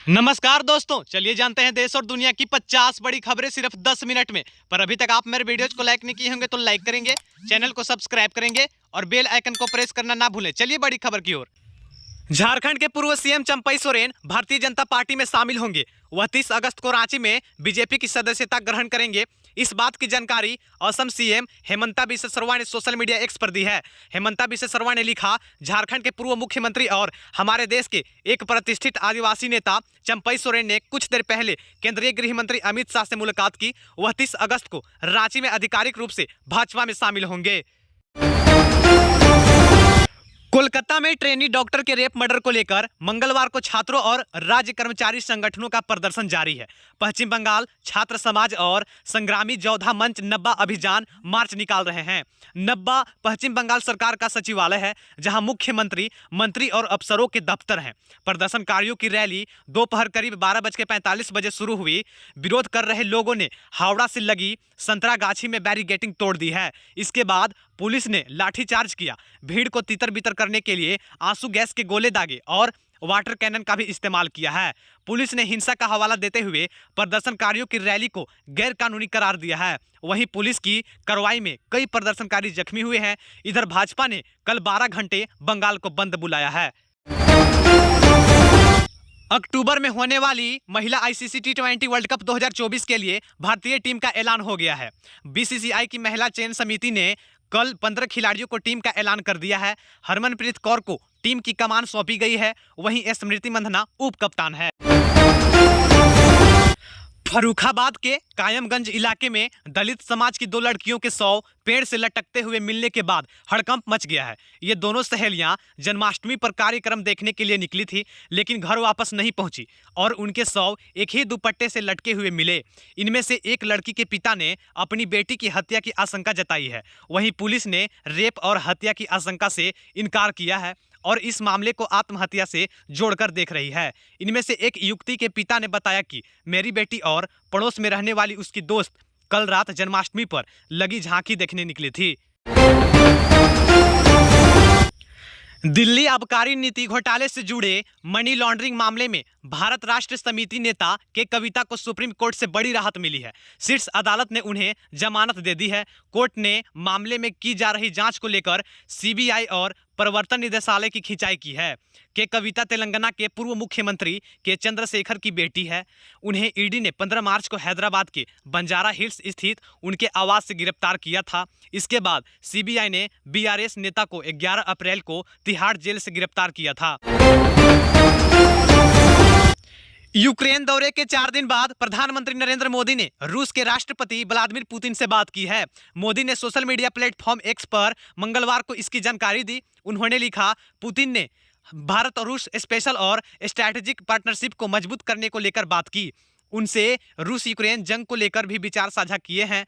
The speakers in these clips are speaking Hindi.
नमस्कार दोस्तों, चलिए जानते हैं देश और दुनिया की 50 बड़ी खबरें सिर्फ 10 मिनट में। पर अभी तक आप मेरे वीडियोज को लाइक नहीं किए होंगे तो लाइक करेंगे, चैनल को सब्सक्राइब करेंगे और बेल आइकन को प्रेस करना ना भूलें। चलिए बड़ी खबर की ओर। झारखंड के पूर्व सीएम चंपई सोरेन भारतीय जनता पार्टी में शामिल होंगे। वह 30 अगस्त को रांची में बीजेपी की सदस्यता ग्रहण करेंगे। इस बात की जानकारी असम सीएम हेमंता बिस्वा शर्मा ने सोशल मीडिया एक्स पर दी है। हेमंता बिस्वा शर्मा ने लिखा, झारखंड के पूर्व मुख्यमंत्री और हमारे देश के एक प्रतिष्ठित आदिवासी नेता चंपई सोरेन ने कुछ देर पहले केंद्रीय गृह मंत्री अमित शाह से मुलाकात की। वह 30 अगस्त को रांची में आधिकारिक रूप से भाजपा में शामिल होंगे। कोलकाता में ट्रेनी डॉक्टर के रेप मर्डर को लेकर मंगलवार को छात्रों और राज्य कर्मचारी संगठनों का प्रदर्शन जारी है। पश्चिम बंगाल छात्र समाज और संग्रामी योद्धा मंच नब्बा अभियान मार्च निकाल रहे हैं। नब्बा पश्चिम बंगाल सरकार का सचिवालय है, जहां मुख्यमंत्री, मंत्री और अफसरों के दफ्तर हैं। प्रदर्शनकारियों की रैली दोपहर करीब 12:45 बजे शुरू हुई। विरोध कर रहे लोगों ने हावड़ा से लगी संतरागाछी में बैरिकेडिंग तोड़ दी है। इसके बाद पुलिस ने लाठीचार्ज किया। भीड़ को तितर बितर करने के लिए आंसू गैस के गोले दागे और वाटर कैनन का भी इस्तेमाल किया है। पुलिस ने हिंसा का हवाला देते हुए प्रदर्शनकारियों की रैली को गैर कानूनी करार दिया है। वहीं पुलिस की कार्रवाई में कई प्रदर्शनकारी जख्मी हुए हैं। इधर भाजपा ने कल 12 घंटे बंगाल को बंद बुलाया है। अक्टूबर में होने वाली महिला आईसीसी टी20 वर्ल्ड कप 2024 के लिए भारतीय टीम का ऐलान हो गया है। बीसीसीआई की महिला चयन समिति ने कल 15 खिलाड़ियों को टीम का ऐलान कर दिया है। हरमनप्रीत कौर को टीम की कमान सौंपी गई है। वहीं स्मृति मंधना उप कप्तान है। फर्रुखाबाद के कायमगंज इलाके में दलित समाज की 2 लड़कियों के शव पेड़ से लटकते हुए मिलने के बाद हड़कंप मच गया है। ये दोनों सहेलियां जन्माष्टमी पर कार्यक्रम देखने के लिए निकली थी, लेकिन घर वापस नहीं पहुंची और उनके शव एक ही दुपट्टे से लटके हुए मिले। इनमें से एक लड़की के पिता ने अपनी बेटी की हत्या की आशंका जताई है। वहीं पुलिस ने रेप और हत्या की आशंका से इनकार किया है और इस मामले को आत्महत्या से जोड़कर देख रही है। इनमें से एक युवती के पिता ने बताया कि मेरी बेटी और पड़ोस में रहने वाली उसकी दोस्त कल रात जन्माष्टमी पर लगी झांकी देखने निकली थी। दिल्ली आबकारी नीति घोटाले से जुड़े मनी लॉन्ड्रिंग मामले में भारत राष्ट्र समिति नेता के कविता को सुप्रीम कोर्ट से बड़ी राहत मिली है। शीर्ष अदालत ने उन्हें जमानत दे दी है। कोर्ट ने मामले में की जा रही जांच को लेकर सीबीआई और प्रवर्तन निदेशालय की खिंचाई की है। के कविता तेलंगाना के पूर्व मुख्यमंत्री के चंद्रशेखर की बेटी है। उन्हें ईडी ने 15 मार्च को हैदराबाद के बंजारा हिल्स स्थित उनके आवास से गिरफ्तार किया था। इसके बाद सीबीआई ने बीआरएस नेता को 11 अप्रैल को तिहाड़ जेल से गिरफ्तार किया था। यूक्रेन दौरे के 4 दिन बाद प्रधानमंत्री नरेंद्र मोदी ने रूस के राष्ट्रपति व्लादिमीर पुतिन से बात की है। मोदी ने सोशल मीडिया प्लेटफॉर्म एक्स पर मंगलवार को इसकी जानकारी दी। उन्होंने लिखा, पुतिन ने भारत और रूस स्पेशल और स्ट्रैटेजिक पार्टनरशिप को मजबूत करने को लेकर बात की। उनसे रूस यूक्रेन जंग को लेकर भी विचार साझा किए हैं।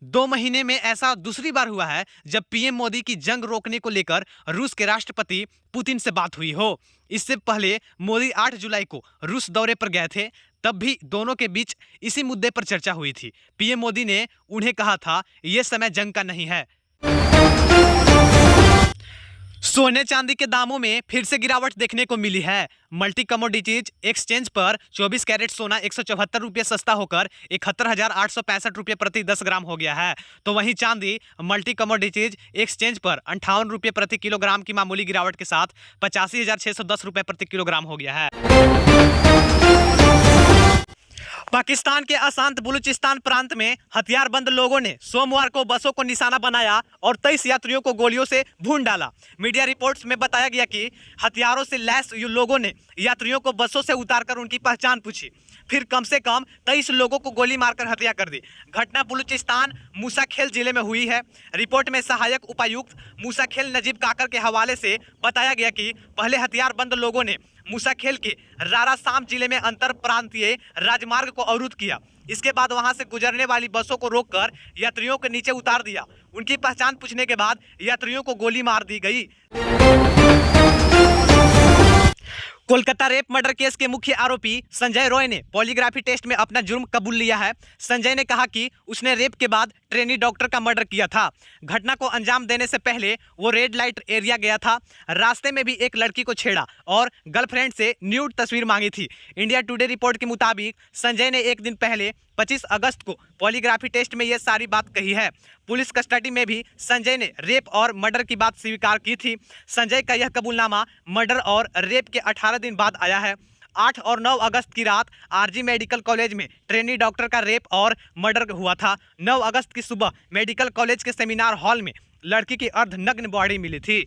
2 महीने में ऐसा दूसरी बार हुआ है जब पीएम मोदी की जंग रोकने को लेकर रूस के राष्ट्रपति पुतिन से बात हुई हो। इससे पहले मोदी 8 जुलाई को रूस दौरे पर गए थे, तब भी दोनों के बीच इसी मुद्दे पर चर्चा हुई थी। पीएम मोदी ने उन्हें कहा था, यह समय जंग का नहीं है। सोने चांदी के दामों में फिर से गिरावट देखने को मिली है। मल्टी कमोडिटीज एक्सचेंज पर 24 कैरेट सोना 174 रुपये सस्ता होकर 71,865 रुपये प्रति 10 ग्राम हो गया है। तो वहीं चांदी मल्टी कमोडिटीज एक्सचेंज पर 58 रुपये प्रति किलोग्राम की मामूली गिरावट के साथ 85,610 रुपये प्रति किलोग्राम हो गया है। पाकिस्तान के अशांत बलूचिस्तान प्रांत में हथियारबंद लोगों ने सोमवार को बसों को निशाना बनाया और 23 यात्रियों को गोलियों से भून डाला। मीडिया रिपोर्ट्स में बताया गया कि हथियारों से लैस लोगों ने यात्रियों को बसों से उतारकर उनकी पहचान पूछी, फिर कम से कम 23 लोगों को गोली मारकर हत्या कर दी। घटना बलूचिस्तान मूसाखेल जिले में हुई है। रिपोर्ट में सहायक उपायुक्त मूसाखेल नजीब काकर के हवाले से बताया गया कि पहले हथियारबंद लोगों ने मूसाखेल के रारासाम जिले में अंतर प्रांतीय राजमार्ग को अवरुद्ध किया। इसके बाद वहां से गुजरने वाली बसों को रोककर यात्रियों को नीचे उतार दिया। उनकी पहचान पूछने के बाद यात्रियों को गोली मार दी गई। कोलकाता रेप मर्डर केस के मुख्य आरोपी संजय रॉय ने पॉलीग्राफी टेस्ट में अपना जुर्म कबूल लिया है। संजय ने कहा कि उसने रेप के बाद ट्रेनी डॉक्टर का मर्डर किया था। घटना को अंजाम देने से पहले वो रेड लाइट एरिया गया था। रास्ते में भी एक लड़की को छेड़ा और गर्लफ्रेंड से न्यूड तस्वीर मांगी थी। इंडिया टुडे रिपोर्ट के मुताबिक संजय ने एक दिन पहले 25 अगस्त को पॉलीग्राफी टेस्ट में ये सारी बात कही है। पुलिस कस्टडी में भी संजय ने रेप और मर्डर की बात स्वीकार की थी। संजय का यह कबूलनामा मर्डर और रेप के 18 दिन बाद आया है। 8 और 9 अगस्त की रात आरजी मेडिकल कॉलेज में ट्रेनी डॉक्टर का रेप और मर्डर हुआ था। 9 अगस्त की सुबह मेडिकल कॉलेज के सेमिनार हॉल में लड़की की अर्धनग्न बॉडी मिली थी।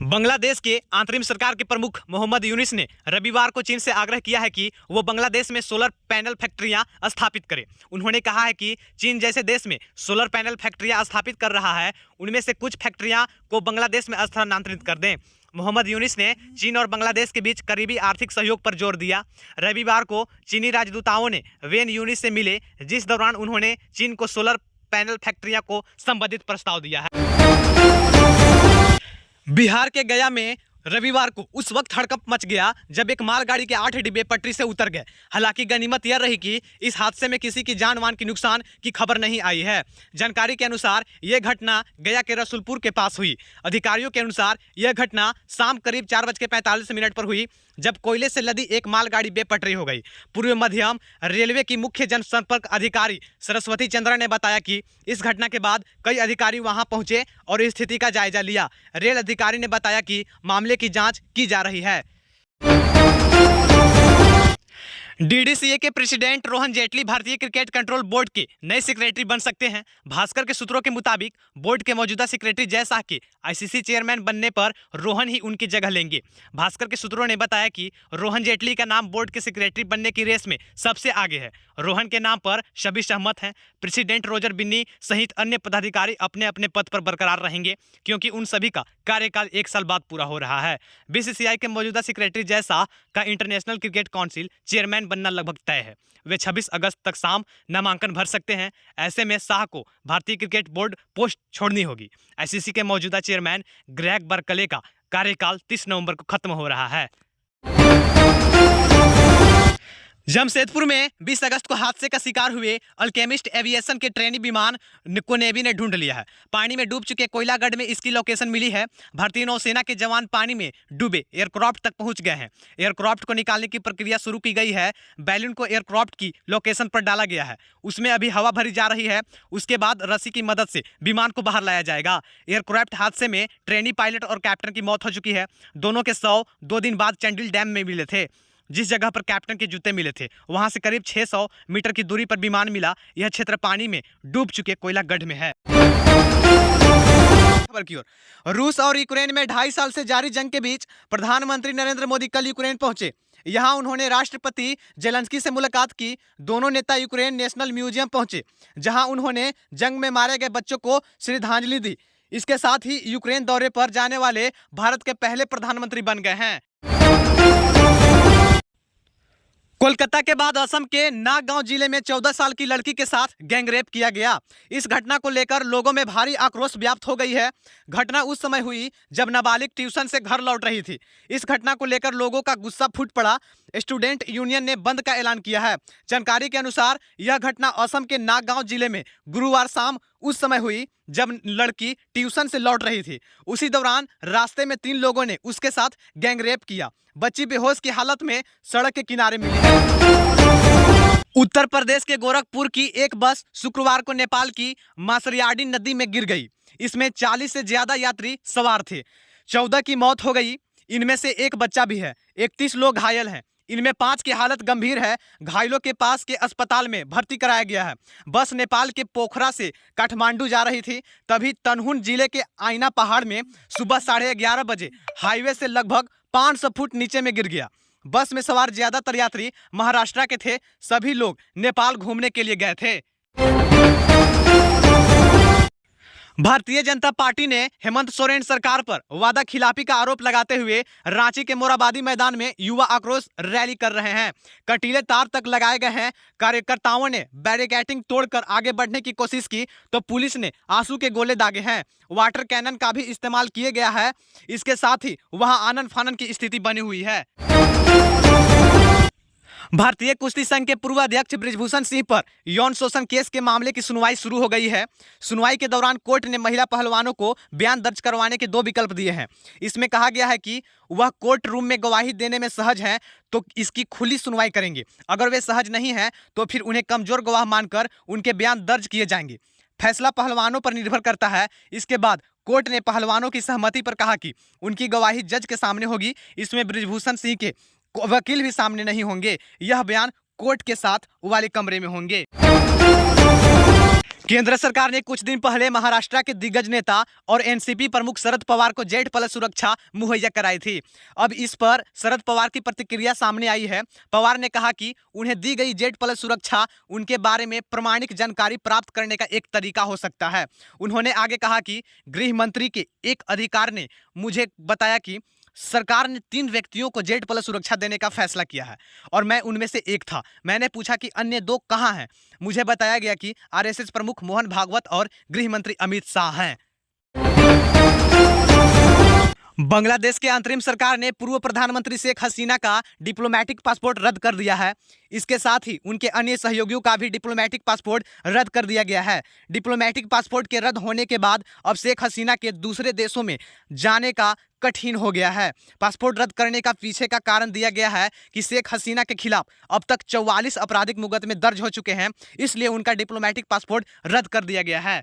बांग्लादेश के अंतरिम सरकार के प्रमुख मोहम्मद यूनिस ने रविवार को चीन से आग्रह किया है कि वो बांग्लादेश में सोलर पैनल फैक्ट्रियां स्थापित करे। उन्होंने कहा है कि चीन जैसे देश में सोलर पैनल फैक्ट्रियां स्थापित कर रहा है, उनमें से कुछ फैक्ट्रियां को बांग्लादेश में स्थानांतरित कर दें। मोहम्मद यूनिस ने चीन और बांग्लादेश के बीच करीबी आर्थिक सहयोग पर जोर दिया। रविवार को चीनी राजदूताओं ने वेन यूनिस से मिले, जिस दौरान उन्होंने चीन को सोलर पैनल फैक्ट्रियां को संबंधित प्रस्ताव दिया है। बिहार के गया में रविवार को उस वक्त हड़कंप मच गया जब एक मालगाड़ी के 8 डिब्बे पटरी से उतर गए। हालांकि गनीमत यह रही कि इस हादसे में किसी की जान माल की नुकसान की खबर नहीं आई है। जानकारी के अनुसार यह घटना गया के रसूलपुर के पास हुई। अधिकारियों के अनुसार यह घटना शाम करीब 4:45 पर हुई, जब कोयले से लदी एक मालगाड़ी बेपटरी हो गई। पूर्व मध्यम रेलवे की मुख्य जनसंपर्क अधिकारी सरस्वती चंद्रा ने बताया कि इस घटना के बाद कई अधिकारी वहां पहुंचे और स्थिति का जायजा लिया। रेल अधिकारी ने बताया कि मामले की जांच की जा रही है। डीडीसीए के president Rohan Jaitley Bharatiya cricket control board के नए सेक्रेटरी बन सकते हैं। भास्कर के सूत्रों के मुताबिक बोर्ड के मौजूदा सेक्रेटरी जय शाह के आईसीसी चेयरमैन बनने पर रोहन ही उनकी जगह लेंगे। भास्कर के सूत्रों ने बताया कि रोहन जेटली का नाम बोर्ड के सेक्रेटरी बनने की रेस में सबसे आगे है। रोहन के नाम पर सभी सहमत हैं। प्रेसिडेंट रोजर बिन्नी सहित अन्य पदाधिकारी अपने अपने पद पर बरकरार रहेंगे, क्योंकि उन सभी का कार्यकाल 1 साल बाद पूरा हो रहा है। बीसीसीआई के मौजूदा सेक्रेटरी जय शाह का इंटरनेशनल क्रिकेट काउंसिल चेयरमैन बनना लगभग तय है। वे 26 अगस्त तक शाम नामांकन भर सकते हैं। ऐसे में शाह को भारतीय क्रिकेट बोर्ड पोस्ट छोड़नी होगी। आईसीसी के मौजूदा चेयरमैन ग्रेग बर्कले का कार्यकाल 30 नवंबर को खत्म हो रहा है। जमशेदपुर में 20 अगस्त को हादसे का शिकार हुए अल्केमिस्ट एविएशन के ट्रेनी विमान को नेवी ने ढूंढ लिया है। पानी में डूब चुके कोयलागढ़ में इसकी लोकेशन मिली है। भारतीय नौसेना के जवान पानी में डूबे एयरक्राफ्ट तक पहुंच गए हैं। एयरक्राफ्ट को निकालने की प्रक्रिया शुरू की गई है। बैलून को एयरक्राफ्ट की लोकेशन पर डाला गया है, उसमें अभी हवा भरी जा रही है। उसके बाद रस्सी की मदद से विमान को बाहर लाया जाएगा। एयरक्राफ्ट हादसे में ट्रेनी पायलट और कैप्टन की मौत हो चुकी है। दोनों के शव 2 दिन बाद चंडिल डैम में मिले थे। जिस जगह पर कैप्टन के जूते मिले थे वहां से करीब 600 मीटर की दूरी पर विमान मिला। यह क्षेत्र पानी में डूब चुके कोयलागढ़ में है। खबर की ओर, रूस और यूक्रेन में 2.5 साल से जारी जंग के बीच प्रधानमंत्री नरेंद्र मोदी कल यूक्रेन पहुंचे। यहां उन्होंने राष्ट्रपति जेलेंस्की से मुलाकात की। दोनों नेता यूक्रेन नेशनल म्यूजियम पहुंचे, जहां उन्होंने जंग में मारे गए बच्चों को श्रद्धांजलि दी। इसके साथ ही यूक्रेन दौरे पर जाने वाले भारत के पहले प्रधानमंत्री बन गए हैं। कोलकाता के बाद असम के नागगांव जिले में 14 साल की लड़की के साथ गैंगरेप किया गया। इस घटना को लेकर लोगों में भारी आक्रोश व्याप्त हो गई है। घटना उस समय हुई जब नाबालिग ट्यूशन से घर लौट रही थी। इस घटना को लेकर लोगों का गुस्सा फूट पड़ा। स्टूडेंट यूनियन ने बंद का ऐलान किया है। जानकारी के अनुसार यह घटना असम के नागगांव जिले में गुरुवार शाम उस समय हुई जब लड़की ट्यूशन से लौट रही थी। उसी दौरान रास्ते में 3 लोगों ने उसके साथ गैंगरेप किया। बच्ची बेहोश की हालत में सड़क के किनारे मिली है। उत्तर प्रदेश के गोरखपुर की एक बस शुक्रवार को नेपाल की मासरियाडी नदी में गिर गई। इसमें 40 से ज्यादा यात्री सवार थे। 14 की मौत हो गई। इनमें से एक बच्चा भी है। 31 लोग घायल हैं। इनमें 5 की हालत गंभीर है। घायलों के पास के अस्पताल में भर्ती कराया गया है। बस नेपाल के पोखरा से काठमांडू जा रही थी, तभी तनहुन जिले के आईना पहाड़ में सुबह 11:30 बजे हाईवे से लगभग 500 फुट नीचे में गिर गया। बस में सवार ज्यादातर यात्री महाराष्ट्र के थे। सभी लोग नेपाल घूमने के लिए गए थे। भारतीय जनता पार्टी ने हेमंत सोरेन सरकार पर वादा खिलाफी का आरोप लगाते हुए रांची के मोराबादी मैदान में युवा आक्रोश रैली कर रहे हैं। कटीले तार तक लगाए गए हैं। कार्यकर्ताओं ने बैरिकेडिंग तोड़कर आगे बढ़ने की कोशिश की तो पुलिस ने आंसू के गोले दागे हैं। वाटर कैनन का भी इस्तेमाल किया गया है। इसके साथ ही वहां आनन फानन की स्थिति बनी हुई है। भारतीय कुश्ती संघ के पूर्व अध्यक्ष बृजभूषण सिंह पर यौन शोषण केस के मामले की सुनवाई शुरू हो गई है। सुनवाई के दौरान कोर्ट ने महिला पहलवानों को बयान दर्ज करवाने के 2 विकल्प दिए हैं। इसमें कहा गया है कि वह कोर्ट रूम में गवाही देने में सहज हैं तो इसकी खुली सुनवाई करेंगे। अगर वे सहज नहीं हैं तो फिर उन्हें कमजोर गवाह मानकर उनके बयान दर्ज किए जाएंगे। फैसला पहलवानों पर निर्भर करता है। इसके बाद कोर्ट ने पहलवानों की सहमति पर कहा कि उनकी गवाही जज के सामने होगी। इसमें बृजभूषण सिंह के वकील भी सामने नहीं होंगे। यह बयान कोर्ट के साथ वाले कमरे में होंगे। केंद्र सरकार ने कुछ दिन पहले महाराष्ट्र के दिग्गज नेता और एनसीपी प्रमुख शरद पवार को Z+ सुरक्षा मुहैया कराई थी। अब इस पर शरद पवार की प्रतिक्रिया सामने आई है। पवार ने कहा कि उन्हें दी गई Z+ सुरक्षा उनके बारे में प्रामाणिक जानकारी प्राप्त करने का एक तरीका हो सकता है। उन्होंने आगे कहा कि गृह मंत्री के एक अधिकारी ने मुझे बताया कि सरकार ने 3 व्यक्तियों को Z+ सुरक्षा देने का फैसला किया है और मैं उनमें से एक था। मैंने पूछा कि अन्य 2 कहां हैं। मुझे बताया गया कि RSS प्रमुख मोहन भागवत और गृह मंत्री अमित शाह हैं। बांग्लादेश के अंतरिम सरकार ने पूर्व प्रधानमंत्री शेख हसीना का डिप्लोमेटिक पासपोर्ट रद्द कर दिया है। इसके साथ ही उनके अन्य सहयोगियों का भी डिप्लोमेटिक पासपोर्ट रद्द कर दिया गया है। डिप्लोमेटिक पासपोर्ट के रद्द होने के बाद अब शेख हसीना के दूसरे देशों में जाने का कठिन हो गया है। पासपोर्ट रद्द करने का पीछे का कारण दिया गया है कि शेख हसीना के खिलाफ अब तक 44 आपराधिक मुकदमे दर्ज हो चुके हैं, इसलिए उनका डिप्लोमेटिक पासपोर्ट रद्द कर दिया गया है।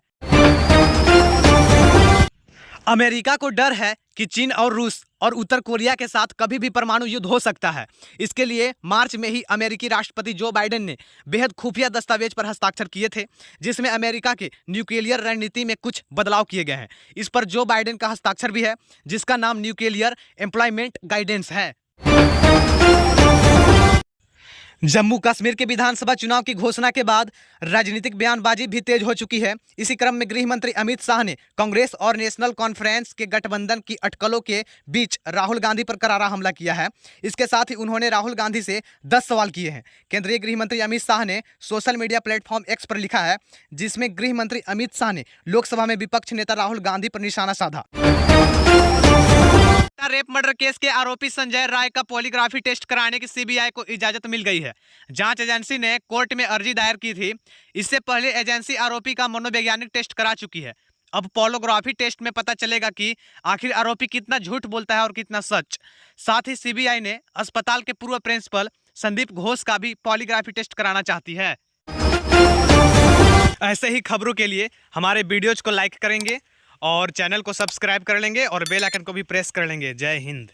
अमेरिका को डर है कि चीन और रूस और उत्तर कोरिया के साथ कभी भी परमाणु युद्ध हो सकता है। इसके लिए मार्च में ही अमेरिकी राष्ट्रपति जो बाइडेन ने बेहद खुफिया दस्तावेज पर हस्ताक्षर किए थे, जिसमें अमेरिका के न्यूक्लियर रणनीति में कुछ बदलाव किए गए हैं। इस पर जो बाइडेन का हस्ताक्षर भी है, जिसका नाम न्यूक्लियर एम्प्लॉयमेंट गाइडेंस है। जम्मू कश्मीर के विधानसभा चुनाव की घोषणा के बाद राजनीतिक बयानबाजी भी तेज हो चुकी है। इसी क्रम में गृह मंत्री अमित शाह ने कांग्रेस और नेशनल कॉन्फ्रेंस के गठबंधन की अटकलों के बीच राहुल गांधी पर करारा हमला किया है। इसके साथ ही उन्होंने राहुल गांधी से 10 सवाल किए हैं। केंद्रीय गृह मंत्री अमित शाह ने सोशल मीडिया प्लेटफॉर्म X पर लिखा है, जिसमें गृह मंत्री अमित शाह ने लोकसभा में विपक्ष नेता राहुल गांधी पर निशाना साधा। रेप मर्डर केस के आरोपी संजय राय का पॉलीग्राफी टेस्ट कराने की सीबीआई को इजाजत मिल गई है। जांच एजेंसी ने कोर्ट में अर्जी दायर की थी। इससे पहले एजेंसी आरोपी का मनोवैज्ञानिक टेस्ट करा चुकी है। अब पॉलीग्राफी टेस्ट में पता चलेगा कि आखिर आरोपी कितना झूठ बोलता है और कितना सच। साथ ही सीबीआई ने अस्पताल के पूर्व प्रिंसिपल संदीप घोष का भी पॉलीग्राफी टेस्ट कराना चाहती है। ऐसे ही खबरों के लिए हमारे वीडियोज को लाइक करेंगे और चैनल को सब्सक्राइब कर लेंगे और बेल आइकन को भी प्रेस कर लेंगे। जय हिंद।